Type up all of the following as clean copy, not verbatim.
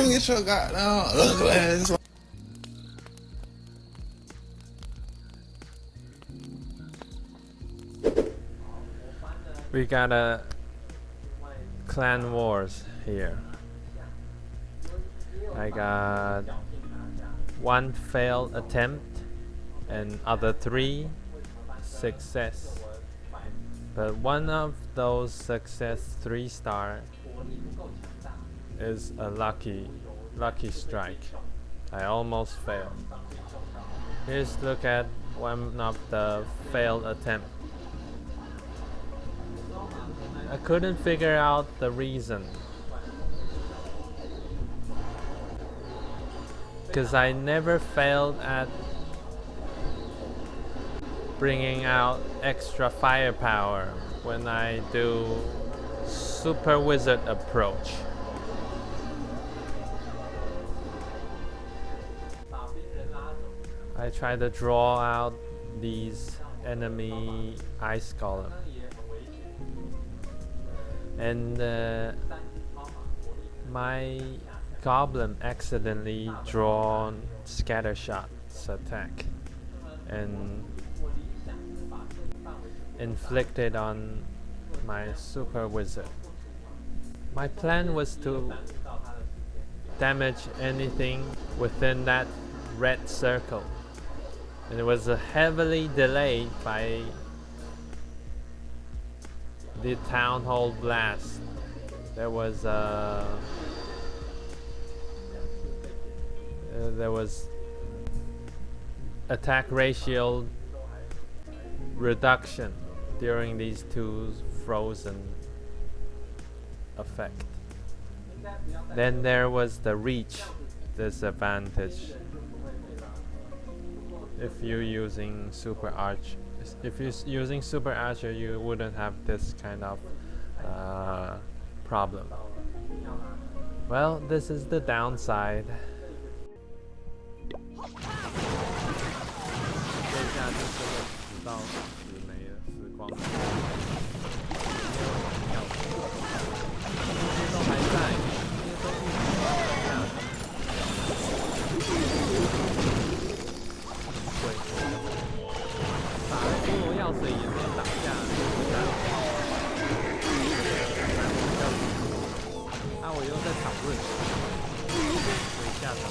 Get your goddamn ugly ass. We got a clan wars here. I got one failed attempt and other 3 success. But one of those success 3-star is a lucky strike. I almost failed. Here's look at one of the failed attempt. I couldn't figure out the reason, because I never failed at bringing out extra firepower when I do super wizard approach. I try to draw out these enemy ice golem, and my goblin accidentally drawn scatter shots attack and inflicted on my super wizard. My plan was to damage anything within that red circle, and it was heavily delayed by the town hall blast. There was attack ratio reduction during these 2 frozen effect. Then there was the reach disadvantage. If you're using super archer, you wouldn't have this kind of problem. Well, this is the downside. 这下就是个直到死没了，死光了。这些都还在，这些都一直在下的。鬼，打了菠萝药水也没打下。啊，我又在讨论，所以下场就。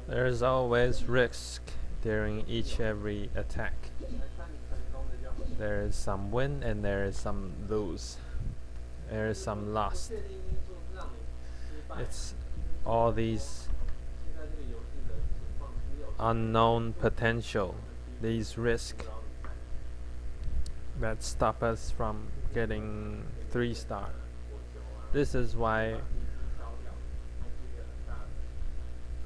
There's always risk during every attack. There is some win and there is some lose. There is some loss. It's all these unknown potential, these risks that stop us from getting 3-star. This is why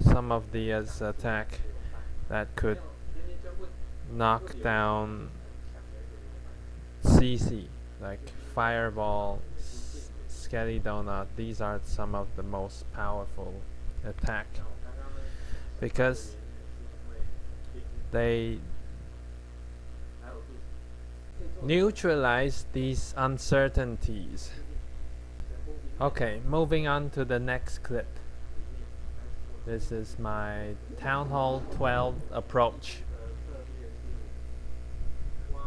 some of the attack that could knock down CC, like Fireball, Skellydonut, these are some of the most powerful attack because they neutralize these uncertainties. Okay, moving on to the next clip. This is my Town Hall 12 approach.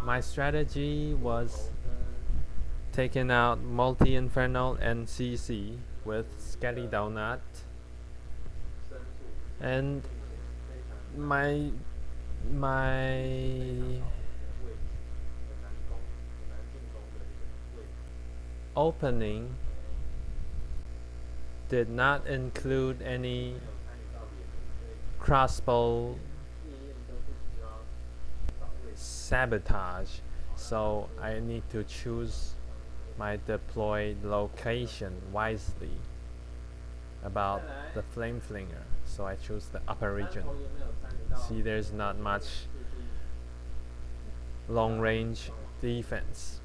My strategy was taking out Multi-Infernal and CC with Skellydonut, and my opening did not include any crossbow sabotage, so I need to choose my deployed location wisely about the flame flinger. so I choose the upper region. See, there's not much long range defense,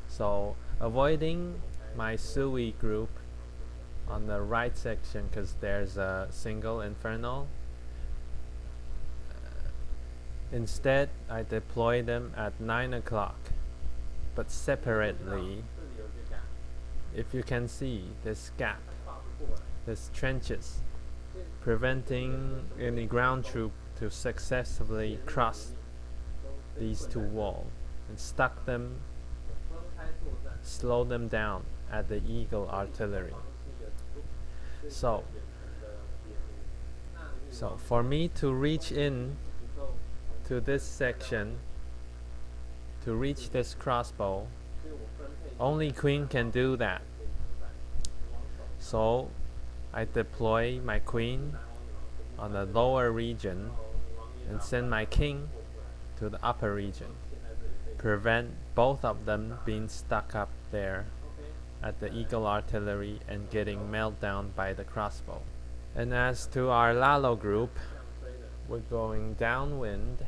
so avoiding my Sui group on the right section because there's a single Inferno. Instead, I deploy them at 9 o'clock, but separately. If you can see this gap, this trenches, preventing any ground troop to successfully cross these two walls, and stuck them, slow them down at the Eagle artillery. So for me to reach in to this section, to reach this crossbow, only Queen can do that. So I deploy my Queen on the lower region and send my King to the upper region. Prevent both of them being stuck up there at the Eagle artillery and getting melted down by the crossbow. And as to our Lalo group, we're going downwind.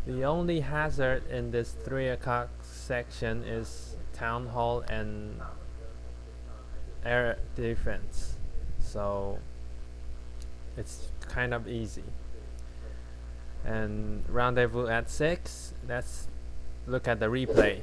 The only hazard in this 3 o'clock section is Town Hall and air defense, so it's kind of easy. And rendezvous at 6. Let's look at the replay.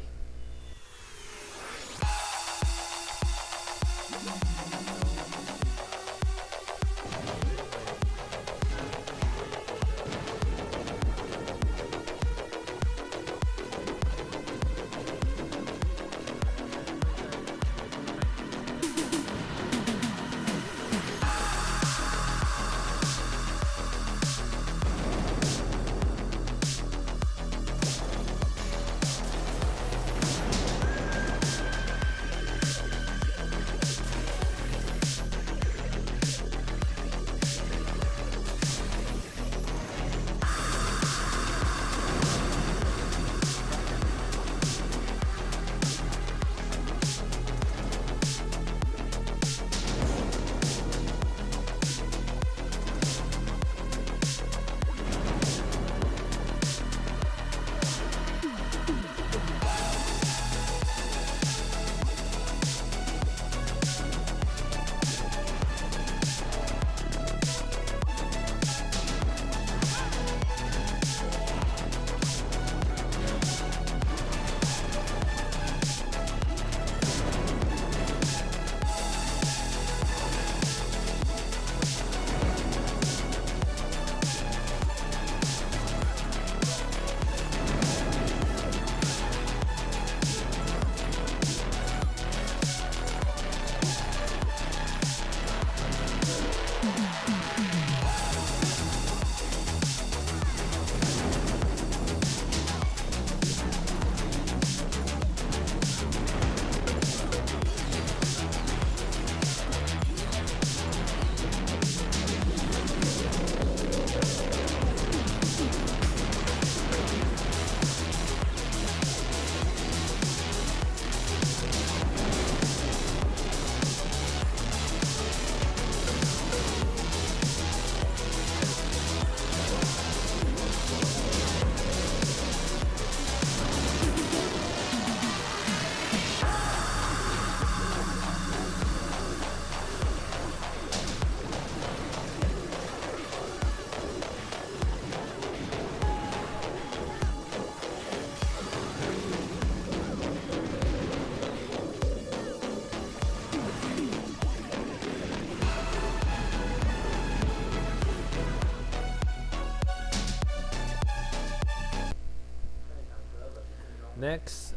Next,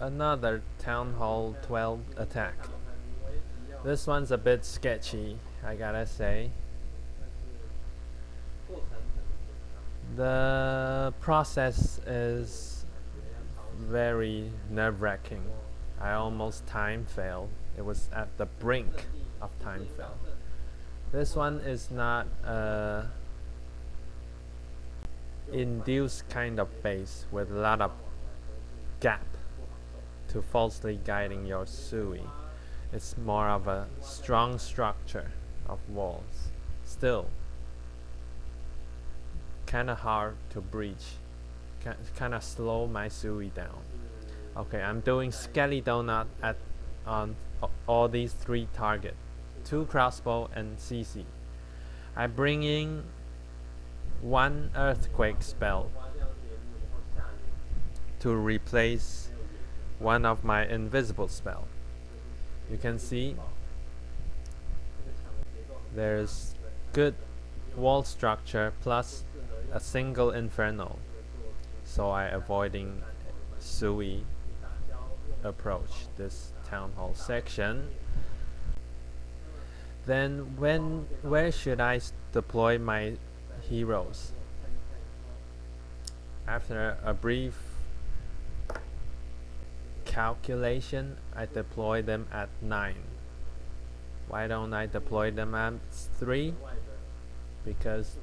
another Town Hall 12 attack. This one's a bit sketchy, I gotta say. The process is very nerve-wracking. I almost time failed. It was at the brink of time fail. This one is not a induced kind of base with a lot of gap to falsely guiding your Sui. It's more of a strong structure of walls. Still, kinda hard to breach. Kinda slow my Sui down. Okay, I'm doing skellydonut on all these 3 targets. 2 crossbow and CC. I bring in 1 earthquake spell to replace one of my invisible spell. You can see there's good wall structure plus a single inferno, so I avoiding Sui approach this town hall section. Then where should I deploy my heroes? After a brief calculation, I deploy them at 9. Why don't I deploy them at 3? Because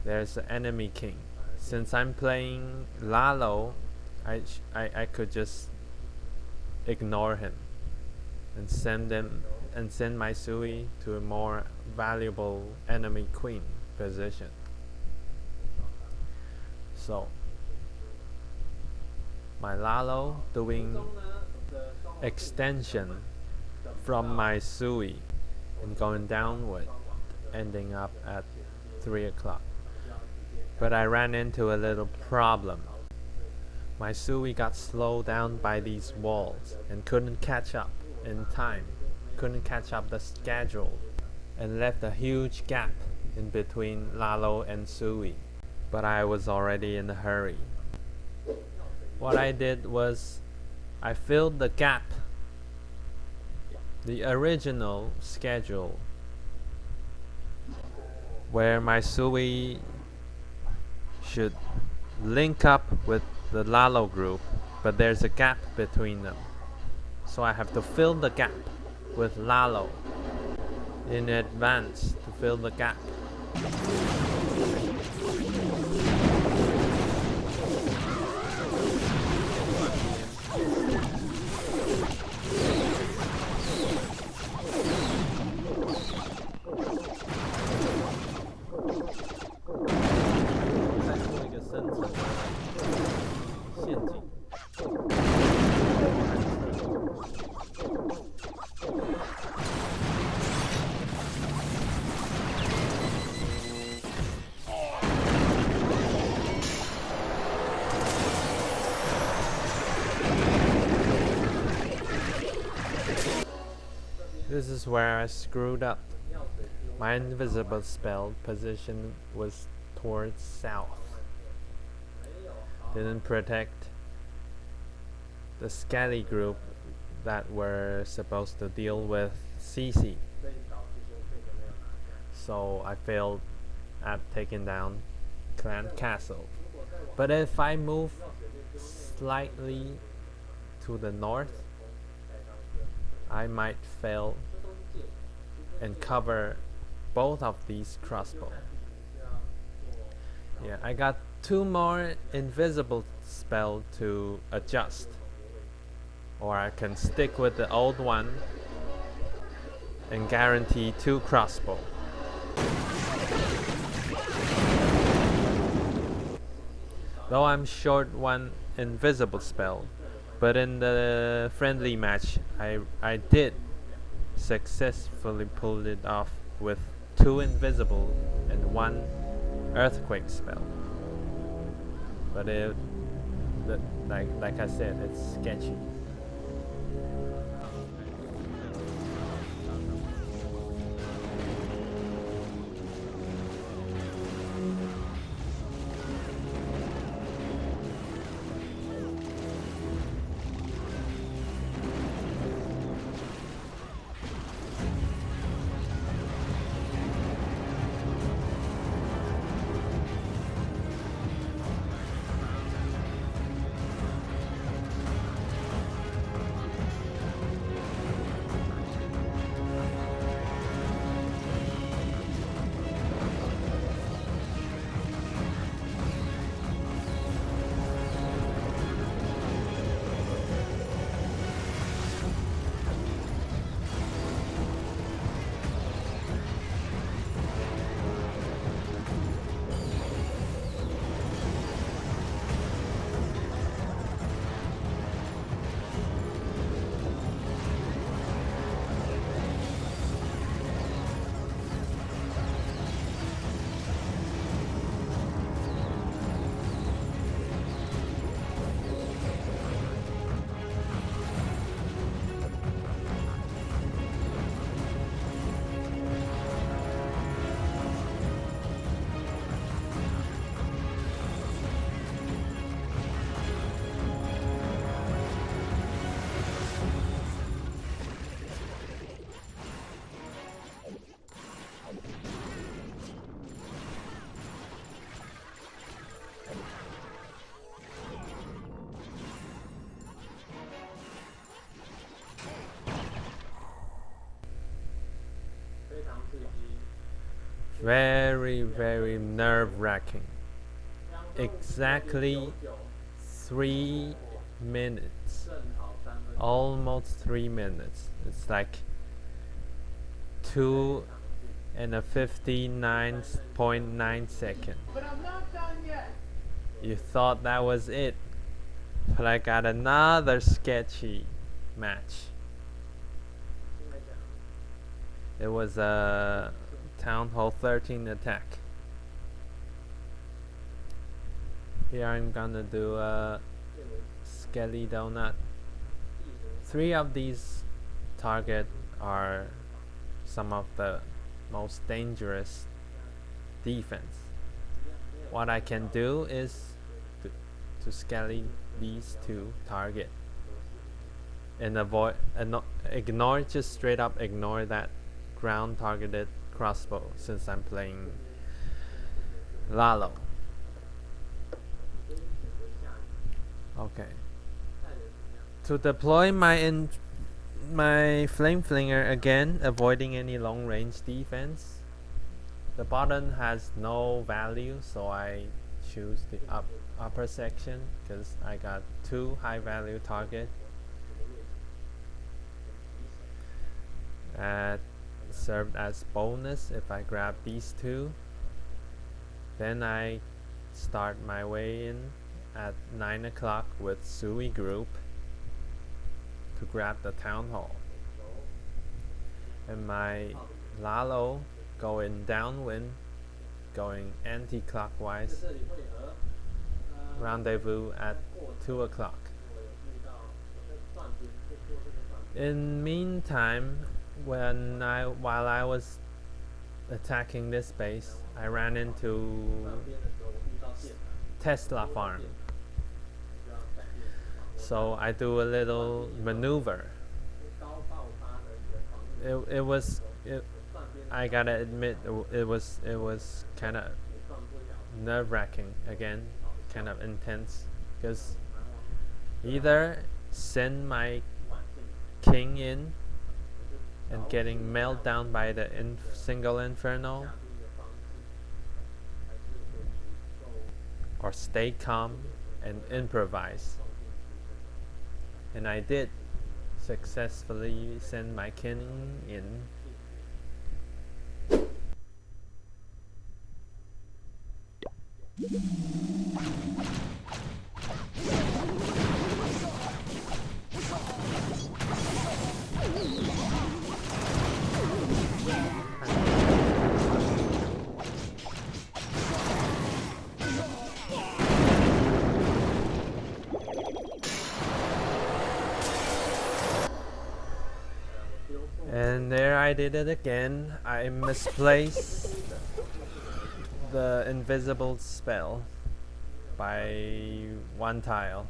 there's an enemy king. Since I'm playing Lalo, I could just ignore him and send my Sui to a more valuable enemy queen position. So my Lalo doing extension from my Sui and going downward, ending up at 3 o'clock. But I ran into a little problem. My Sui got slowed down by these walls and couldn't catch up in time, couldn't catch up the schedule, and left a huge gap in between Lalo and Sui. But I was already in a hurry. What I did was I filled the gap, the original schedule, where my Sui should link up with the Lalo group, but there's a gap between them. So I have to fill the gap with Lalo in advance to fill the gap. This is where I screwed up. My invisible spell position was towards south. Didn't protect the Skelly group that were supposed to deal with CC. So I failed at taking down Clan Castle. But if I move slightly to the north, I might fail and cover both of these crossbows. Yeah, I got 2 more invisible spell to adjust, or I can stick with the old one and guarantee 2 crossbow. Though I'm short 1 invisible spell, but in the friendly match I did successfully pull it off with 2 invisible and 1 earthquake spell. But like I said, it's sketchy. very, very nerve-wracking. Exactly 3 minutes. Almost 3 minutes. It's like 2 and a 59.9 seconds. But I'm not done yet. You thought that was it, but I got another sketchy match. It was a Town Hall 13 attack. Here I'm gonna do a Skelly donut. 3 of these targets are some of the most dangerous defense. What I can do is to skelly these 2 targets and just straight up ignore that ground targeted crossbow since I'm playing Lalo. Okay. To deploy my flame flinger again, avoiding any long range defense. The bottom has no value, so I choose the upper section because I got 2 high value targets. That served as bonus if I grab these 2. Then I start my way in at 9 o'clock with Sui group to grab the town hall. And my Lalo going downwind, going anti-clockwise, rendezvous at 2 o'clock. In meantime, while I was attacking this base, I ran into Tesla farm. So I do a little maneuver. I gotta admit, it was kind of nerve-wracking again, kind of intense, because either send my king in and getting mailed down by the single inferno, or stay calm and improvise. And I did successfully send my king in. And there I did it again. I misplaced the invisible spell by 1 tile.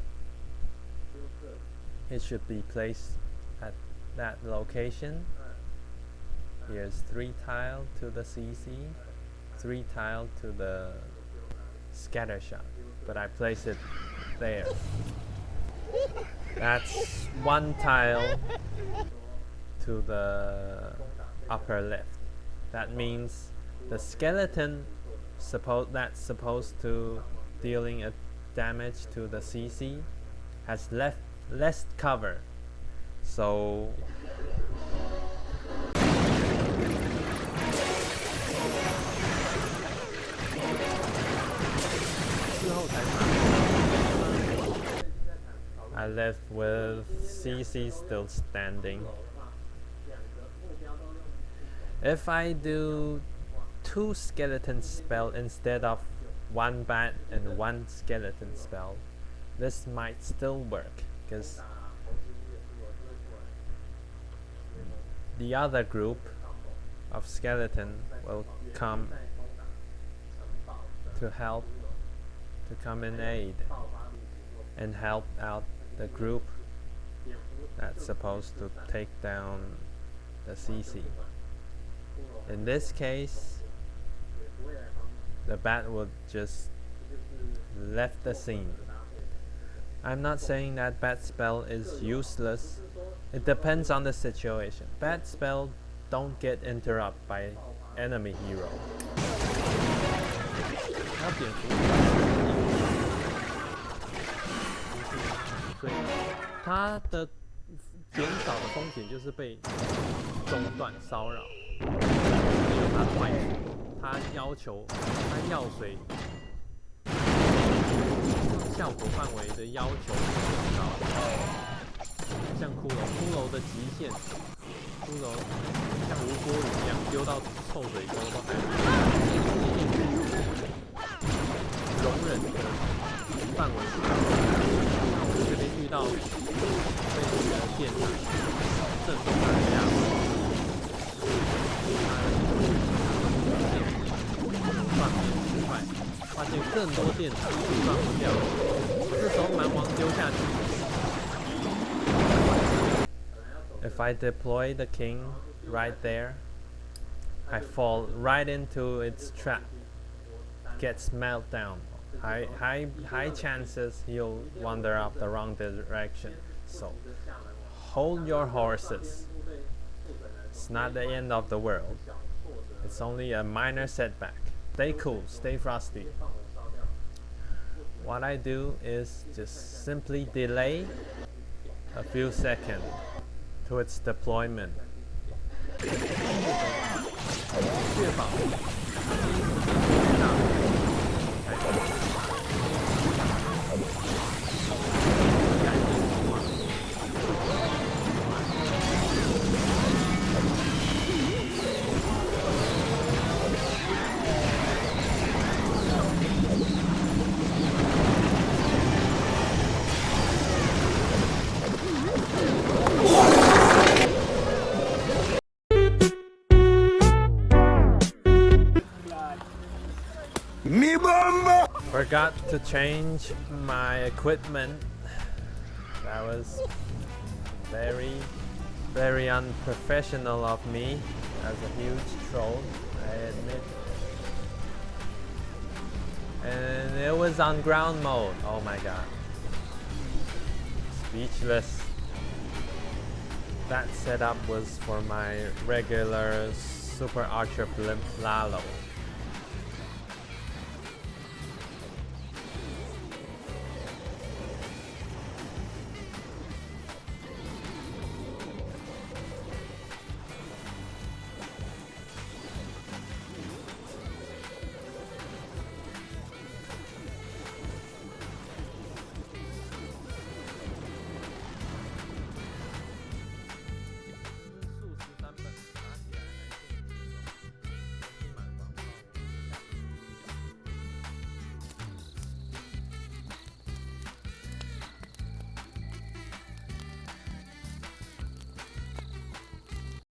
It should be placed at that location. Here's 3 tile to the CC, 3 tile to the scatter shot, but I placed it there. That's 1 tile to the upper left. That means the skeleton that's supposed to dealing a damage to the CC has less cover. So I left with CC still standing. If I do 2 skeleton spell instead of 1 bat and 1 skeleton spell, this might still work, because the other group of skeleton will come to help, to come in aid and help out the group that's supposed to take down the CC. In this case, the bat will just left the scene. I'm not saying that bat spell is useless. It depends on the situation. Bat spell don't get interrupted by enemy hero. 还有蝙蝠，所以它的减少的风险就是被中断骚扰，也有它的坏处。它要求它药水效果范围的要求很高，像骷髅的极限，骷髅像无锅鱼一样丢到臭水沟都还容忍的范围是高的。那我这边遇到被那个电缆震动它的下巴，放电失败，发现更多电池放不掉，这时候蛮王丢下去。If I deploy the king right there, I fall right into its trap. Gets meltdown. High chances he'll wander up the wrong direction. So hold your horses. It's not the end of the world. It's only a minor setback. Stay cool, stay frosty. What I do is just simply delay a few seconds to its deployment. 确保Mi bomba! Forgot to change my equipment. That was very unprofessional of me as a huge troll, I admit. And it was on ground mode. Oh my god. Speechless. That setup was for my regular Super Archer Blimp Lalo.